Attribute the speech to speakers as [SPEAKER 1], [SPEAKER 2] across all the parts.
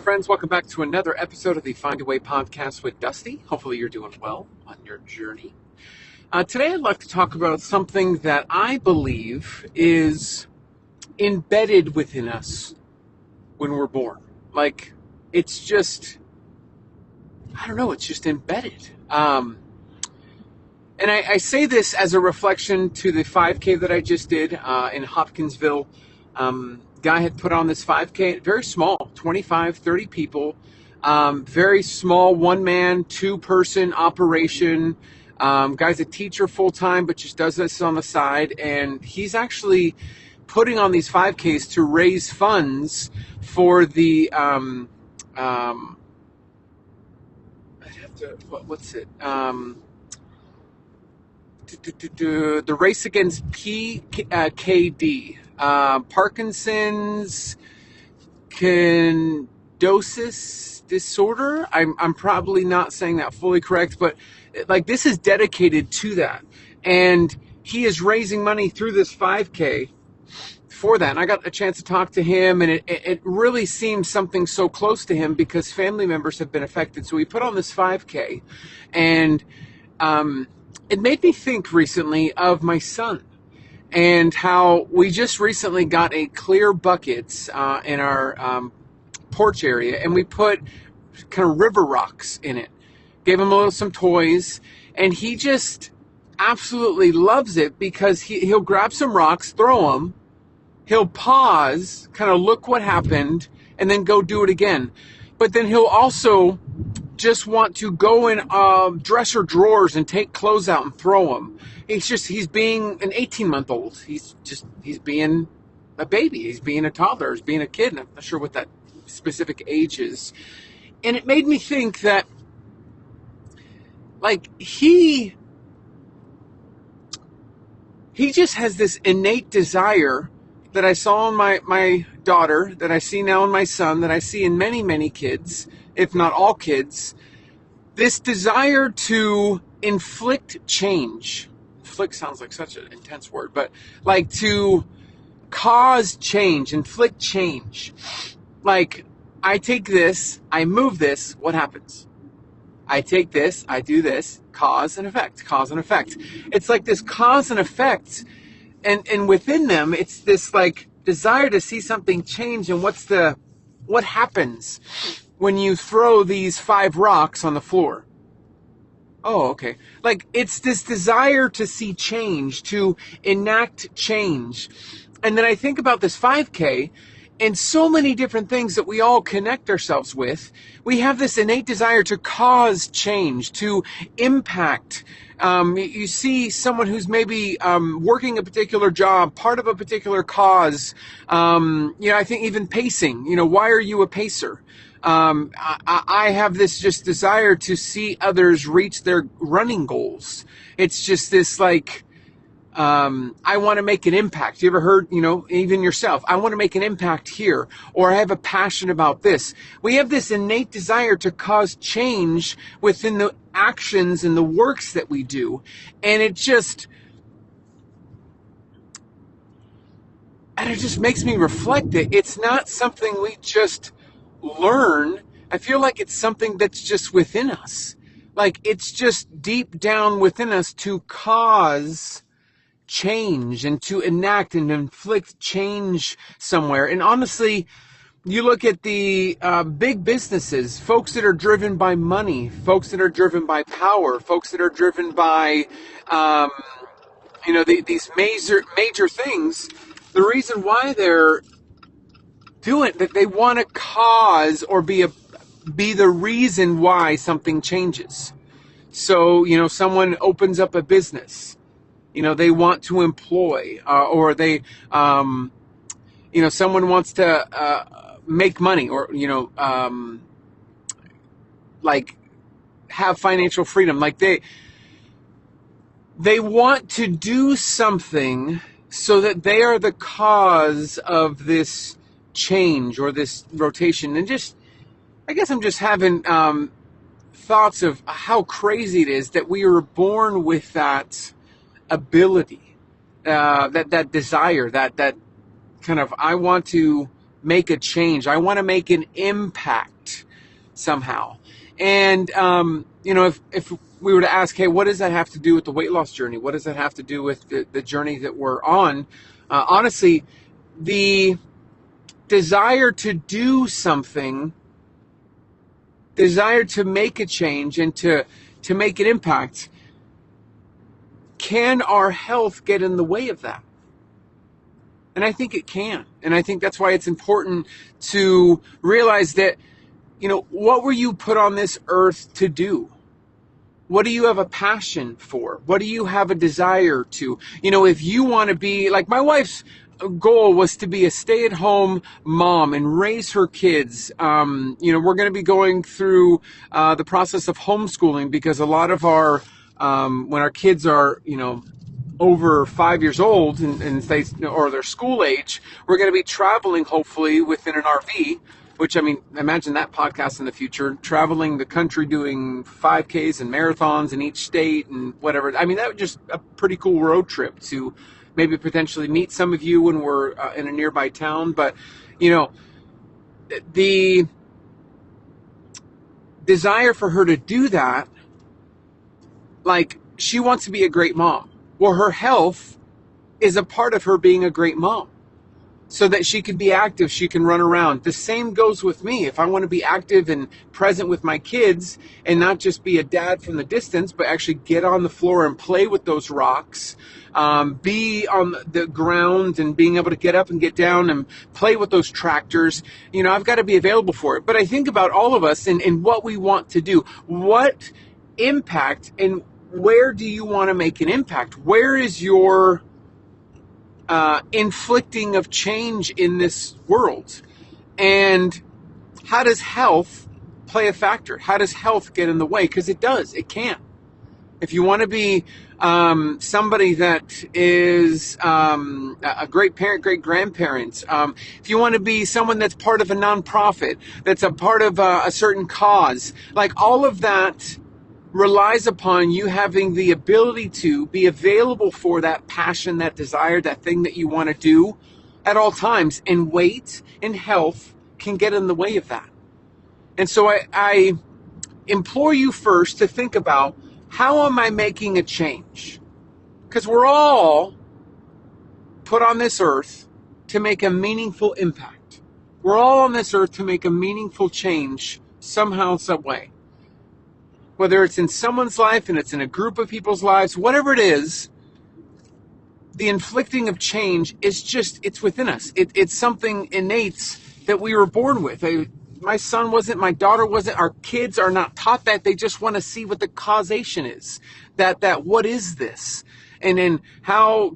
[SPEAKER 1] friends. Welcome back to another episode of the Find a Way podcast with Dusty. Hopefully you're doing well on your journey. Today I'd like to talk about something that I believe is embedded within us when we're born. Like, it's just, I don't know, it's just embedded. And I say this as a reflection to the 5K that I just did in Hopkinsville. Guy had put on this 5K, very small, 25, 30 people, very small, one-man, two-person operation. Guy's a teacher full-time, but just does this on the side, and he's actually putting on these 5Ks to raise funds for the, I'd have to, what's it, the race against PKD. Parkinson's Kiddosis disorder. I'm probably not saying that fully correct, but like this is dedicated to that. And he is raising money through this 5K for that. And I got a chance to talk to him, and it really seems something so close to him because family members have been affected. So he put on this 5K, and it made me think recently of my son. And how we just recently got a clear buckets in our porch area, and we put kind of river rocks in it. Gave him some toys, and he just absolutely loves it because he'll grab some rocks, throw them, he'll pause, kind of look what happened, and then go do it again. But then he'll also just want to go in dresser drawers and take clothes out and throw them. He's being an 18-month-old. He's being a baby. He's being a toddler. He's being a kid. And I'm not sure what that specific age is. And it made me think that, like, he just has this innate desire that I saw in my daughter, that I see now in my son, that I see in many, many kids, if not all kids, this desire to inflict change. Inflict sounds like such an intense word, but like to cause change, inflict change. Like, I take this, I move this, what happens? I take this, I do this, cause and effect, cause and effect. It's like this cause and effect, and within them, it's this like desire to see something change. And what happens when you throw these 5 rocks on the floor? Oh, okay. Like, it's this desire to see change, to enact change. And then I think about this 5K and so many different things that we all connect ourselves with. We have this innate desire to cause change, to impact. You see someone who's maybe working a particular job, part of a particular cause. I think even pacing. Why are you a pacer? I have this just desire to see others reach their running goals. It's just this like, I want to make an impact. You ever heard, even yourself, I want to make an impact here, or I have a passion about this. We have this innate desire to cause change within the actions and the works that we do. And it just makes me reflect that it's not something we just learn. I feel like it's something that's just within us. Like, it's just deep down within us to cause change and to enact and inflict change somewhere. And honestly, you look at the big businesses, folks that are driven by money, folks that are driven by power, folks that are driven by these major things. The reason why they're doing that, they want to cause or be the reason why something changes. So, someone opens up a business. They want to employ, or they, someone wants to make money, or, like have financial freedom. Like they want to do something so that they are the cause of this change or this rotation. And I guess I'm just having thoughts of how crazy it is that we were born with that ability, that desire, that kind of, I want to make a change. I want to make an impact. somehow. And, if we were to ask, hey, what does that have to do with the weight loss journey? What does that have to do with the journey that we're on? Honestly, the desire to do something, desire to make a change and to make an impact, can our health get in the way of that? And I think it can. And I think that's why it's important to realize that, what were you put on this earth to do? What do you have a passion for? What do you have a desire to? If you want to be, like my wife's goal was to be a stay-at-home mom and raise her kids. We're going to be going through the process of homeschooling because a lot of our, when our kids are, over 5 years old and they, or their school age, we're going to be traveling hopefully within an RV, which, imagine that podcast in the future, traveling the country doing 5Ks and marathons in each state and whatever. That would just a pretty cool road trip to maybe potentially meet some of you when we're in a nearby town. But, the desire for her to do that, like, she wants to be a great mom. Well, her health is a part of her being a great mom so that she can be active, she can run around. The same goes with me. If I want to be active and present with my kids and not just be a dad from the distance, but actually get on the floor and play with those rocks, be on the ground and being able to get up and get down and play with those tractors, I've got to be available for it. But I think about all of us and what we want to do. What impact and where do you want to make an impact? Where is your inflicting of change in this world? And how does health play a factor? How does health get in the way? Because it does. It can. If you want to be somebody that is a great parent, great grandparent, if you want to be someone that's part of a nonprofit, that's a part of a certain cause, like all of that relies upon you having the ability to be available for that passion, that desire, that thing that you want to do at all times. And weight and health can get in the way of that. And so I implore you first to think about, how am I making a change? Because we're all put on this earth to make a meaningful impact. We're all on this earth to make a meaningful change somehow, some way. Whether it's in someone's life and it's in a group of people's lives, whatever it is, the inflicting of change is it's within us. It's something innate that we were born with. My son wasn't, my daughter wasn't, our kids are not taught that. They just want to see what the causation is. That what is this? And then how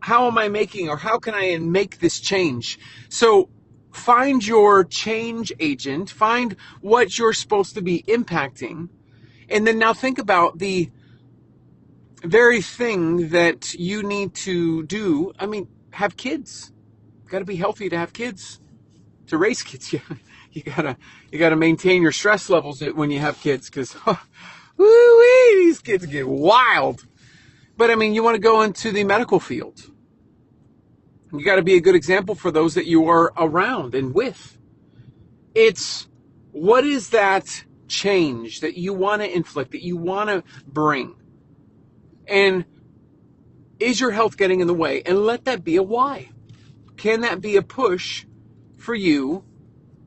[SPEAKER 1] am I making, or how can I make this change? So find your change agent, find what you're supposed to be impacting, and then now think about the very thing that you need to do. Have kids. Got to be healthy to have kids, to raise kids. You gotta maintain your stress levels when you have kids, because these kids get wild. But you want to go into the medical field. You got to be a good example for those that you are around and with. It's, what is that change that you want to inflict, that you want to bring? And is your health getting in the way? And let that be a why. Can that be a push for you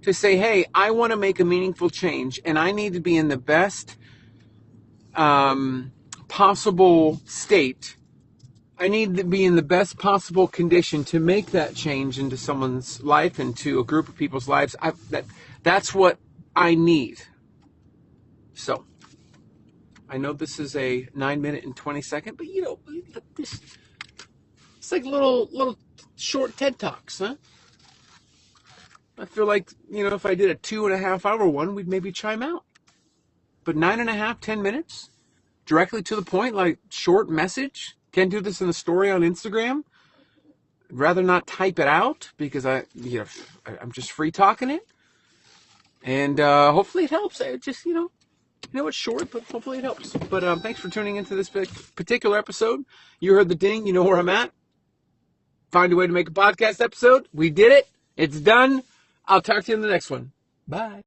[SPEAKER 1] to say, hey, I want to make a meaningful change and I need to be in the best possible state. I need to be in the best possible condition to make that change into someone's life and to a group of people's lives. That's what I need. So, I know this is a 9-minute and 20-second, but it's like little short TED Talks, huh? I feel like, if I did a 2.5-hour one, we'd maybe chime out. But 9.5, 10 minutes, directly to the point, like short message. Can't do this in the story on Instagram. I'd rather not type it out because I'm just free talking it. And hopefully it helps. It's short, but hopefully it helps. But thanks for tuning into this particular episode. You heard the ding. You know where I'm at. Find a way to make a podcast episode. We did it. It's done. I'll talk to you in the next one. Bye.